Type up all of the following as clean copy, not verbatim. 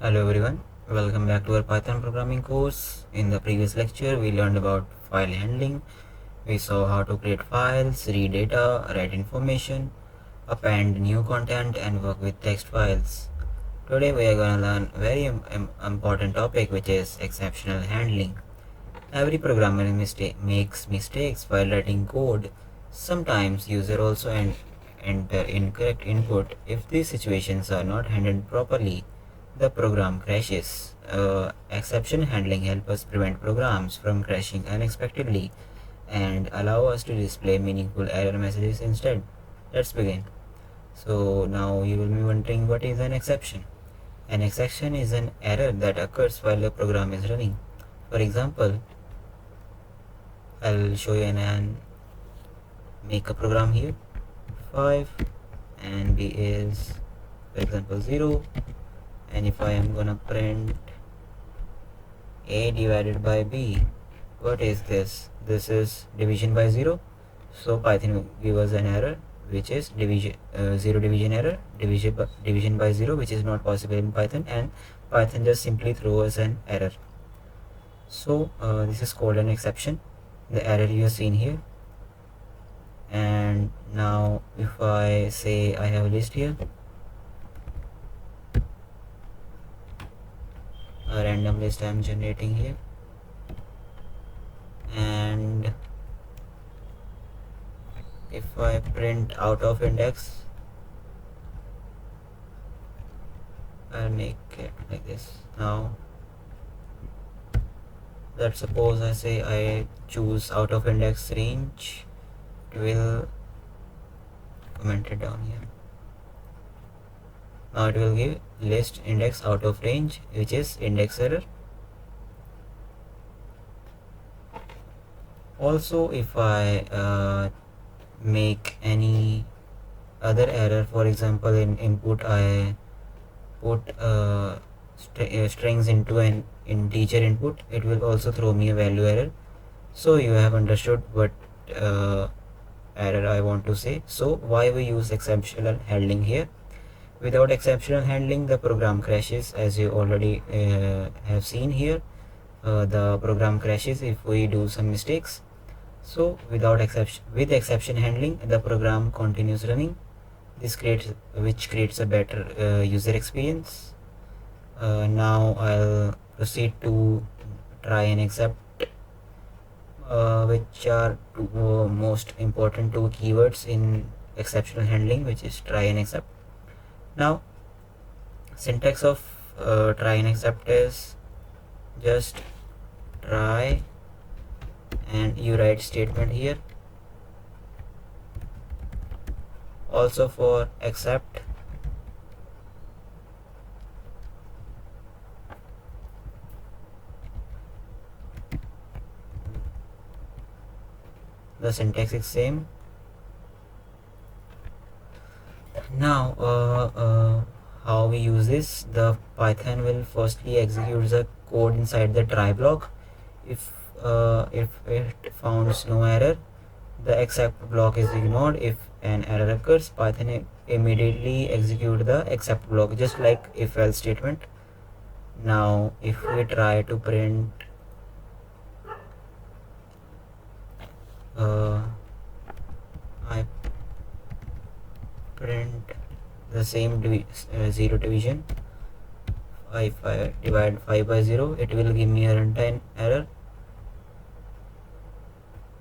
Hello everyone, welcome back to our Python programming course. In the previous lecture, we learned about file handling. We saw how to create files, read data, write information, append new content, and work with text files. Today we are going to learn a very important topic, which is exceptional handling. Every programmer makes mistakes while writing code. Sometimes user also enter incorrect input. If these situations are not handled properly, the program crashes. Exception handling helps us prevent programs from crashing unexpectedly and allow us to display meaningful error messages instead. Let's begin. So now you will be wondering, what is an exception? An exception is an error that occurs while the program is running. For example, I'll show you and make a program here. 5 and b is, for example, 0, and if I am gonna print a divided by b, what is this? This is division by 0. So Python will give us an error which is zero division error, division by 0, which is not possible in Python, and Python just simply throws us an error. So this is called an exception, the error you have seen here. And now if I say I have a list here, a random list I am generating here, and if I print out of index, I'll make it like this. Now let's suppose I say I choose out of index range, it will comment it down here. Now it will give list index out of range, which is index error. Also, if I make any other error, for example in input I put strings into an integer input, it will also throw me a value error. So you have understood what error I want to say. So why we use exceptional handling here? Without exceptional handling, the program crashes, as you already have seen here. The program crashes if we do some mistakes. So with exception handling, the program continues running. This creates a better user experience. Now I'll proceed to try and accept, which are most important two keywords in exceptional handling, which is try and accept. Now syntax of try and accept is just try and you write statement here. Also for accept, the syntax is same. Now how we use this, the Python will firstly execute the code inside the try block. If it founds no error, the accept block is ignored. If an error occurs, Python immediately execute the accept block, just like if else statement. Now if we try to print I print the same 0 division, if I divide 5 by 0, it will give me a runtime error.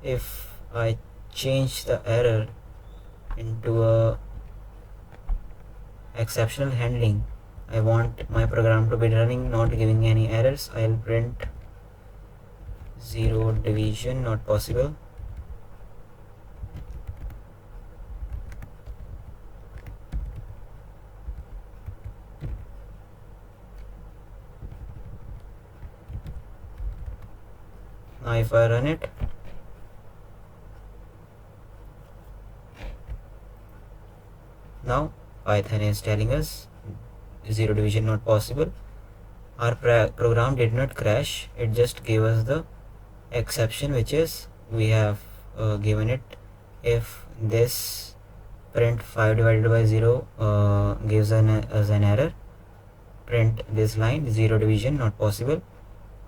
If I change the error into a exceptional handling, I want my program to be running, not giving any errors, I'll print 0 division not possible. Now if I run it, now Python is telling us 0 division not possible. Our program did not crash, it just gave us the exception, which is we have given it. If this print 5 divided by 0 gives us an error, print this line, zero division not possible,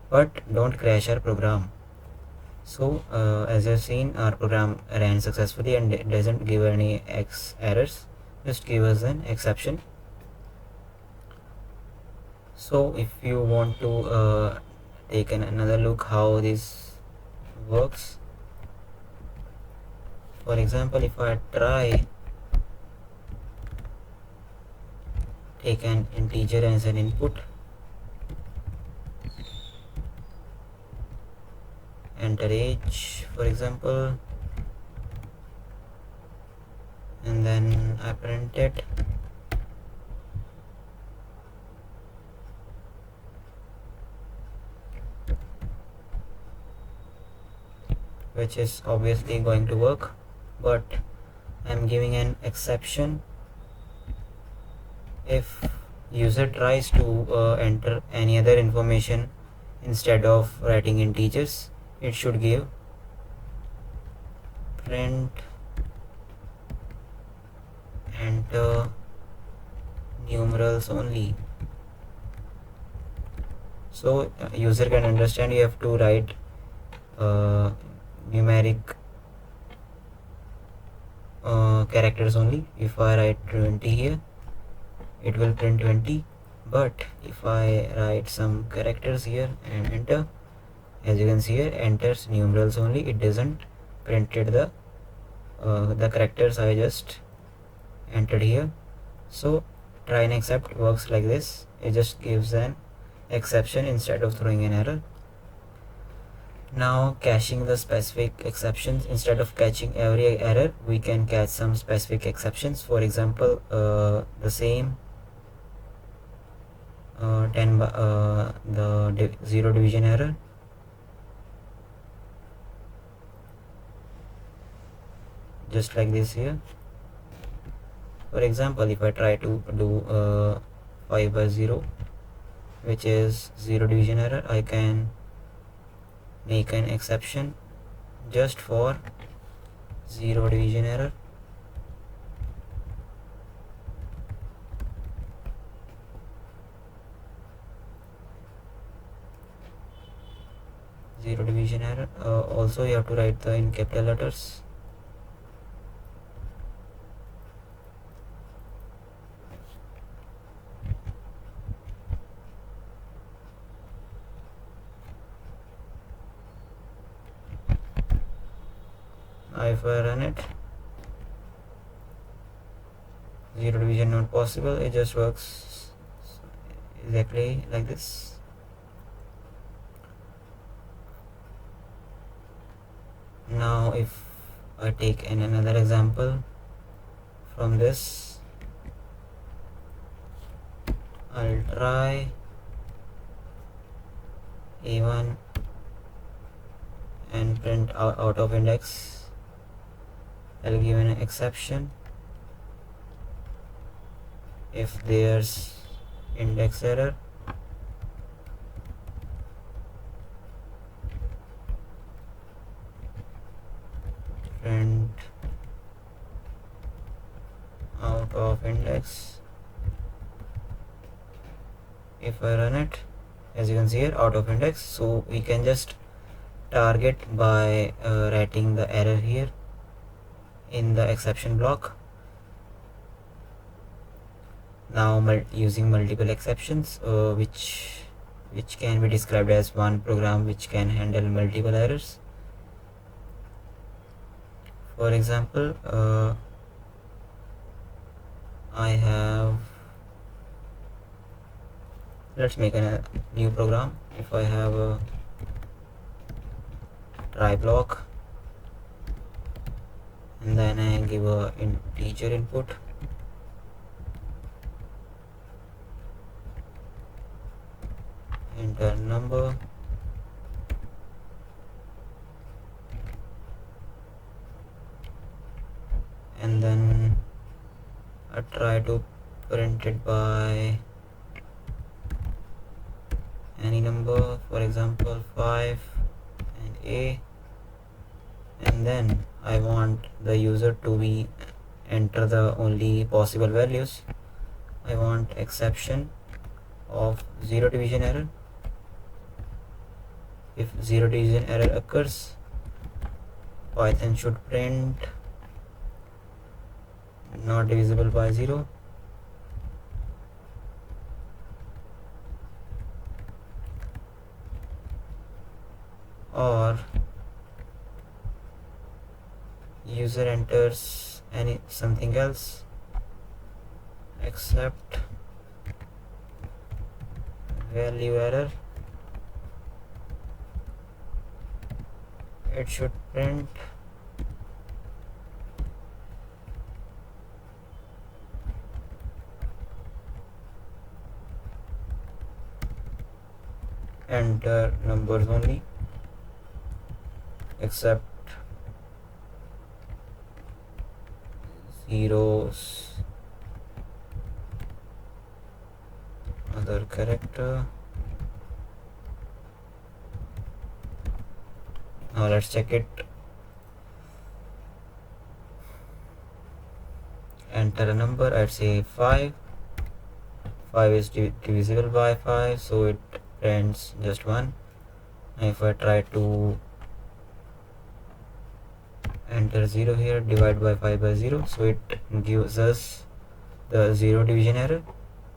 but don't crash our program. So as you've seen, our program ran successfully and it doesn't give any X errors, just give us an exception. So if you want to take another look how this works, for example, if I try take an integer as an input, enter age for example, and then I print it, which is obviously going to work, but I'm giving an exception. If user tries to enter any other information instead of writing integers, it should give print enter numerals only. So user can understand you have to write numeric characters only. If I write 20 here, it will print 20, but if I write some characters here and enter, as you can see here, enters numerals only, it doesn't printed the characters I just entered here. So try and accept works like this. It just gives an exception instead of throwing an error. Now caching the specific exceptions, instead of catching every error, we can catch some specific exceptions. For example, the same 0 division error, just like this here. For example, if I try to do 5 by 0, which is 0 division error, I can make an exception just for 0 division error. Zero division error. Also you have to write the in capital letters. Now if I run it, zero division not possible. It just works exactly like this. Now if I take another example from this, I'll try A1 and print out of index. I'll give an exception if there's index error. Print out of index. If I run it, as you can see here, out of index. So we can just target by writing the error here in the exception block. Now using multiple exceptions, which can be described as one program which can handle multiple errors. For example, let's make a new program. If I have a try block and then I give a integer input, enter number, and then I try to print it by any number, for example 5 and A, and then I want the user to be enter the only possible values. I want exception of zero division error. If zero division error occurs, Python should print not divisible by 0, or user enters something else except value error, it should print enter numbers only except zeros, other character. Now let's check it. Enter a number, I'd say 5. 5 is divisible by 5, so it prints just 1. Now if I try to enter 0 here, divide by 5 by 0, so it gives us the 0 division error.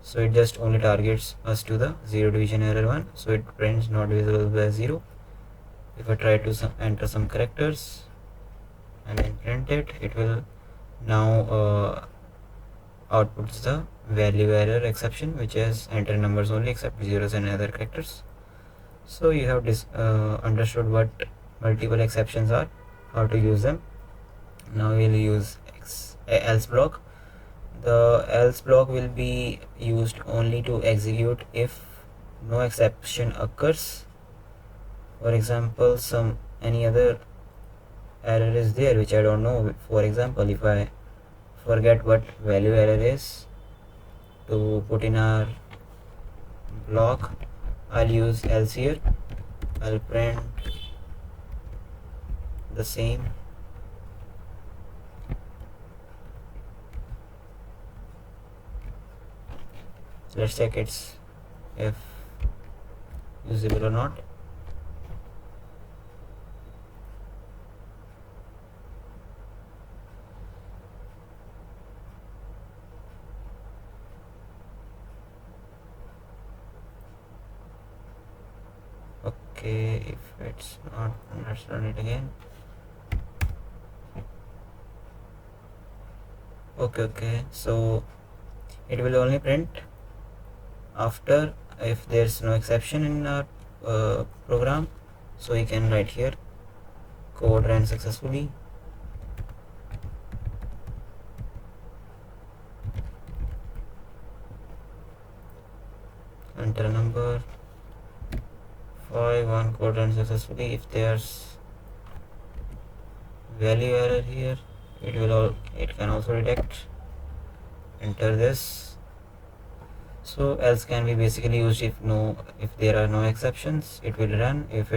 So it just only targets us to the 0 division error 1, so it prints not divisible by 0. If I try to enter some characters and then print it, it will now outputs the value error exception, which is enter numbers only except zeros and other characters. So you have understood what multiple exceptions are, how to use them. Now we'll use else block. The else block will be used only to execute if no exception occurs. For example, any other error is there which I don't know. For example, if I forget what value error is to put in our block, I'll use else here. I'll print the same. Let's check it's if usable or not. Okay, if it's not, let's run it again. Okay, so it will only print after if there's no exception in our program. So you can write here code ran successfully, enter a number 5, 1 code ran successfully. If there's value error here, it can also detect, enter this. So else can be basically used if there are no exceptions, it will run. If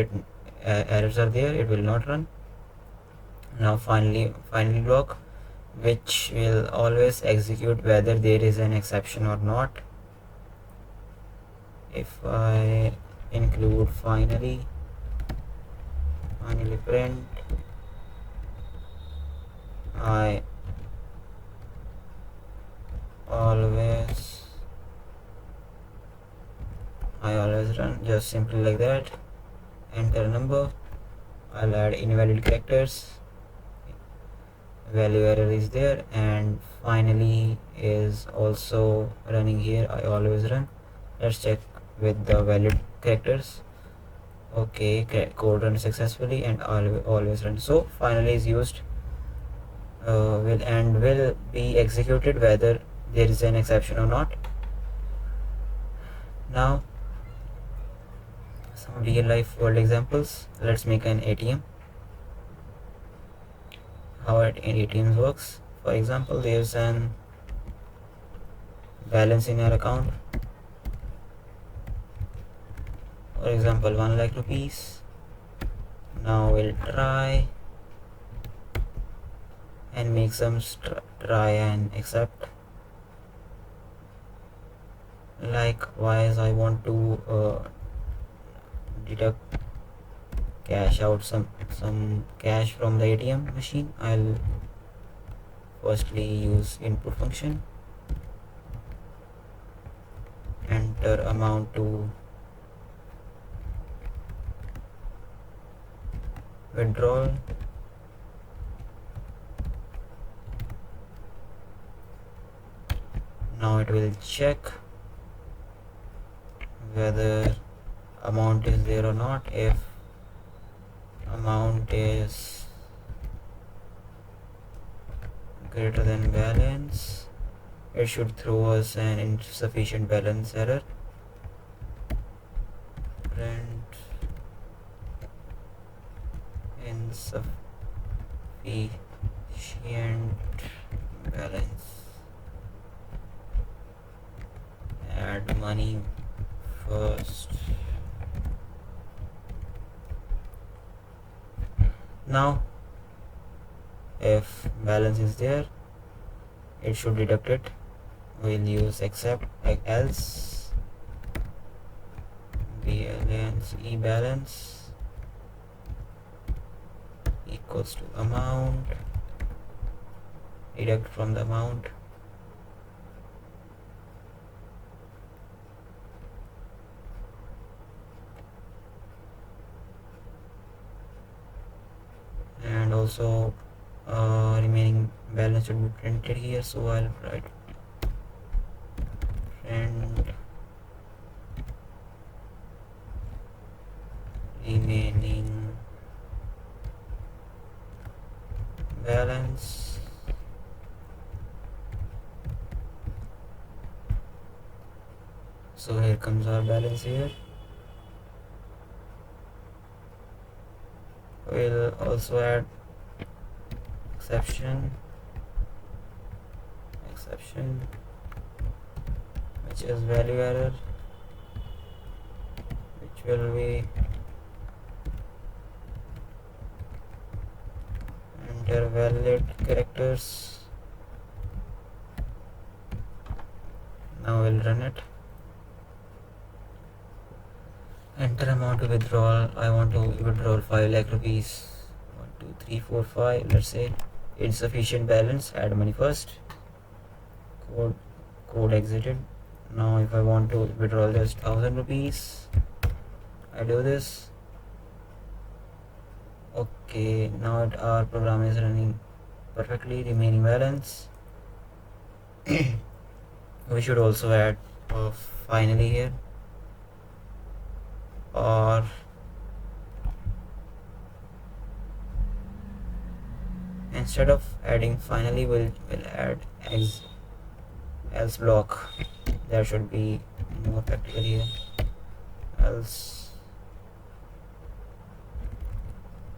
errors are there, it will not run. Now finally block, which will always execute whether there is an exception or not. If I include finally print, I always run, just simply like that. Enter a number, I'll add invalid characters, value error is there, and finally is also running here. I always run. Let's check with the valid characters. Okay, code run successfully and always run. So finally is used will be executed whether there is an exception or not. Now some real life world examples. Let's make an ATM. How an ATM works. For example, there's an balance in your account. For example, 1 lakh rupees. Now we'll try and make some try and accept likewise I want to deduct cash out some cash from the ATM machine. I'll firstly use input function, enter amount to withdrawal. Now it will check whether amount is there or not. If amount is greater than balance, it should throw us an insufficient balance error. Print insufficient balance. Add money first. Now if balance is there, it should deduct it. We'll use except else balance equals to amount, deduct from the amount. And also remaining balance should be printed here, so I'll write print remaining balance. So here comes our balance here. We'll also add exception which is value error, which will be enter valid characters. Now we'll run it. Enter amount to withdrawal. I want to withdraw 5 lakh rupees. 1 2 3 4 5. Let's say insufficient balance. Add money first. Code exited. Now if I want to withdraw just 1000 rupees, I do this. Okay, now our program is running perfectly. Remaining balance. We should also add finally here, or instead of adding finally, we'll add else block. That should be more practical here. Else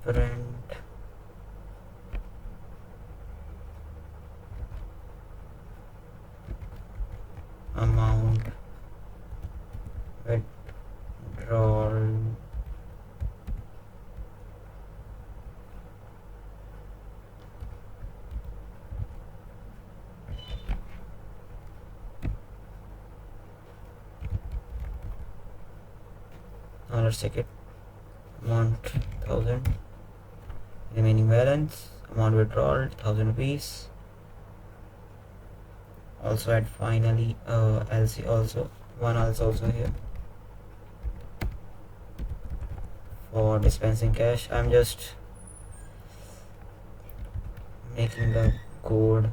print amount withdrawal now. Let's check it. Amount 1000, remaining balance, amount withdrawal 1000 rupees. Also add finally else also here for dispensing cash. I'm just making the code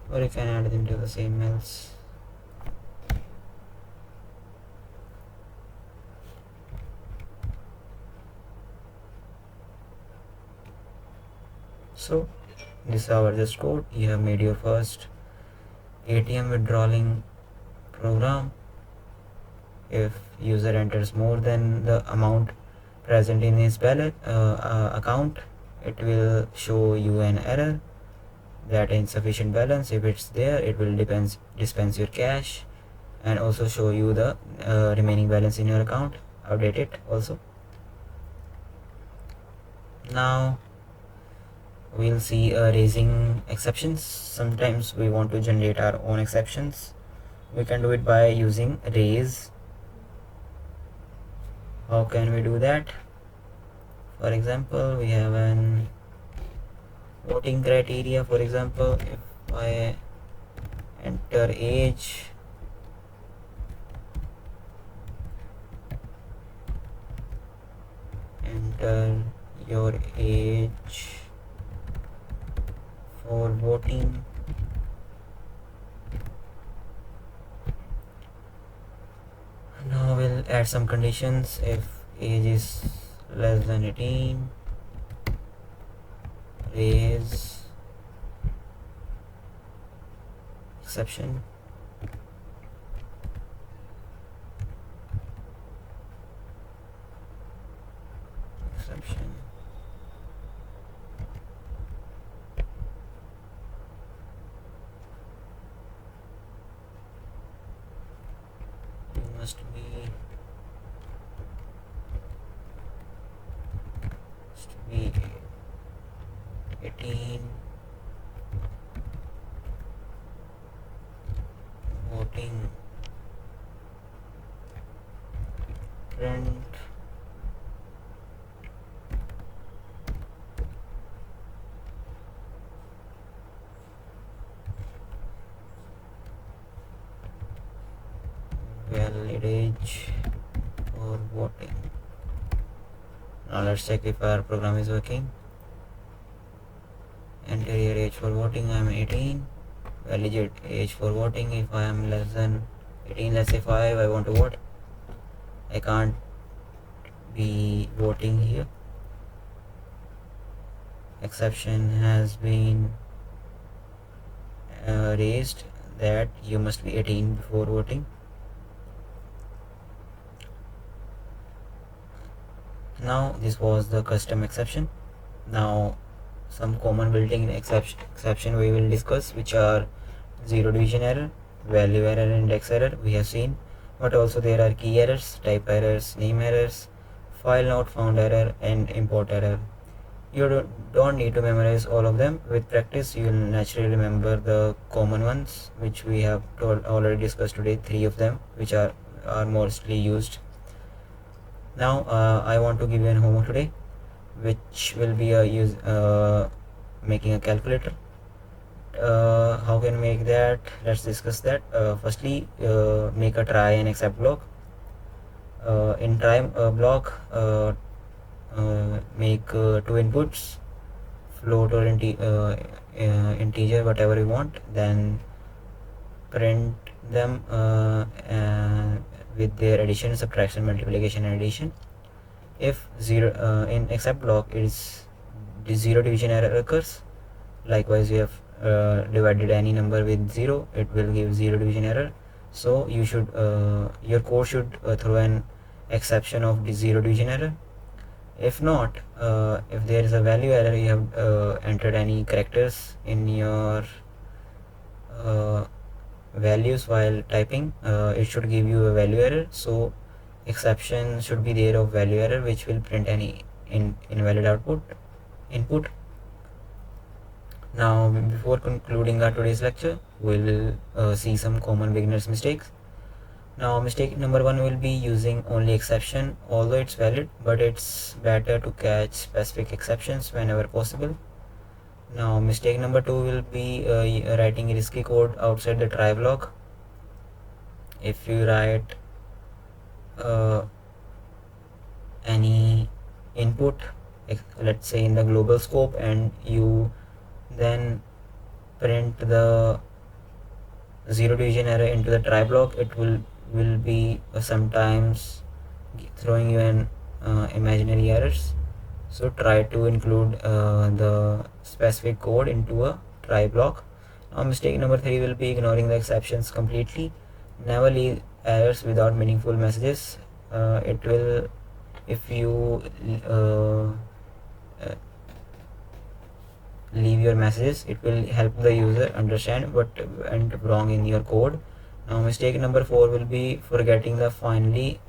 or you can add it into the same else. So this is our just code. You have made your first ATM withdrawing program. If user enters more than the amount present in his wallet account, it will show you an error. that insufficient balance. If it's there, it will dispense your cash and also show you the remaining balance in your account. Update it also. Now we'll see raising exceptions. Sometimes we want to generate our own exceptions. We can do it by using raise. How can we do that? For example, we have an voting criteria. For example, if I enter age, enter your age for voting. Now we'll add some conditions. If age is less than 18, raise exception. Exception. You must be 18, voting, print, valid age for voting. Now let's check if our program is working. Enter your age for voting. I am 18. Valid age for voting. If I am less than 18, let's say 5, I want to vote. I can't be voting here. Exception has been raised that you must be 18 before voting. Now this was the custom exception. Now some common built-in exception we will discuss, which are zero division error, value error, index error we have seen, but also there are key errors, type errors, name errors, file not found error, and import error. You don't need to memorize all of them. With practice you will naturally remember the common ones, which we have already discussed today, 3 of them, which are mostly used. Now I want to give you an homework today, which will be making a calculator. How can we make that? Let's discuss that. Firstly, make a try and except block. In try block, make 2 inputs, float or integer, whatever you want, then print them with their addition, subtraction, multiplication, and addition. If in except block is the zero division error occurs, likewise you have divided any number with 0, it will give zero division error. So you should your code should throw an exception of the zero division error. If not, if there is a value error, you have entered any characters in your values while typing, it should give you a value error. So exception should be there of value error, which will print any invalid input. Now before concluding our today's lecture, we will see some common beginners mistakes. Now mistake number 1 will be using only exception, although it's valid, but it's better to catch specific exceptions whenever possible. Now mistake number 2 will be writing risky code outside the try block. If you write any input, let's say in the global scope, and you then print the zero division error into the try block, it will be sometimes throwing you an imaginary errors. So try to include the specific code into a try block. Now mistake number 3 will be ignoring the exceptions completely. Never leave errors without meaningful messages. It will, if you leave your messages. It will help the user understand what went wrong in your code. Now mistake number 4 will be forgetting the finally,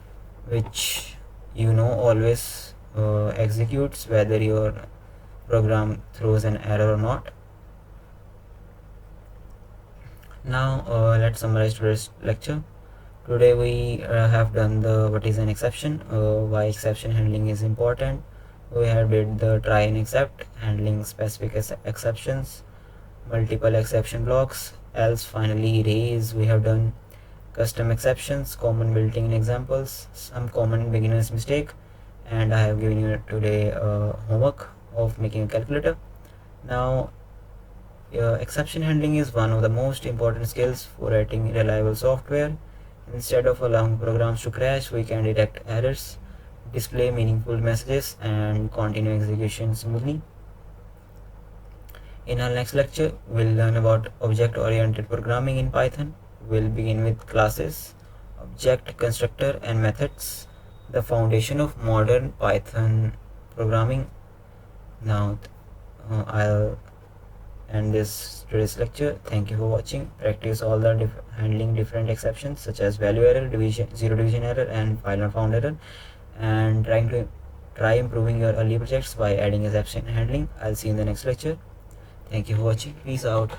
which always executes whether your program throws an error or not. Now let's summarize today's lecture. Today we have done the what is an exception, why exception handling is important. We have did the try and except, handling specific exceptions, multiple exception blocks, else, finally, raise. We have done custom exceptions, common built-in examples, some common beginners mistake, and I have given you today homework of making a calculator. Now exception handling is one of the most important skills for writing reliable software. Instead of allowing programs to crash, we can detect errors, display meaningful messages, and continue execution smoothly. In our next lecture, we'll learn about object-oriented programming in Python. We'll begin with classes, object, constructor, and methods, the foundation of modern Python programming. Now, I'll end this today's lecture. Thank you for watching. Practice all the handling different exceptions such as value error, zero division error, and file not found error, and try improving your early projects by adding exception handling. I'll see you in the next lecture. Thank you for watching. Peace out.